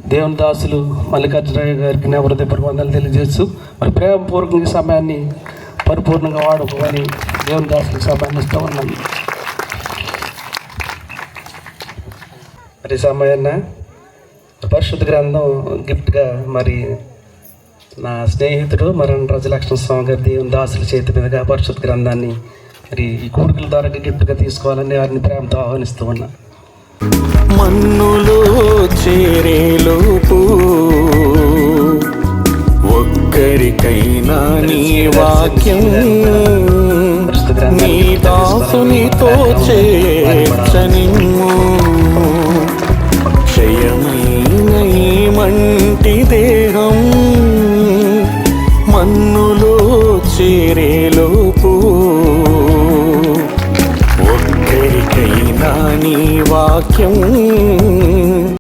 దేవుని దాసులు మల్లికార్జునయ్య గారికి నా హృదయపూర్వక వందనాలు తెలియజేస్తూ మరి ప్రేమపూర్వకంగా సమయాన్ని పరిపూర్ణంగా వాడుకోవాలి. దేవుని దాసులకు సమయాన్ని ఇస్తూ ఉన్నాను. మరి సమయాన్న పరిశుద్ధ గ్రంథం గిఫ్ట్గా మరి నా స్నేహితుడు మరణ రాజలక్ష్మణ స్వామి గారి దేవుని దాసుల చేతి మీదుగా పరిశుద్ధ గ్రంథాన్ని మరి ఈ కోరికల ద్వారా గిఫ్ట్గా తీసుకోవాలని వారిని ప్రేమతో ఆహ్వానిస్తూ ఉన్నా. మన్నులో చేరేలోపు ఒక్కరికైనా నీ వాక్యం నీ దాసునితో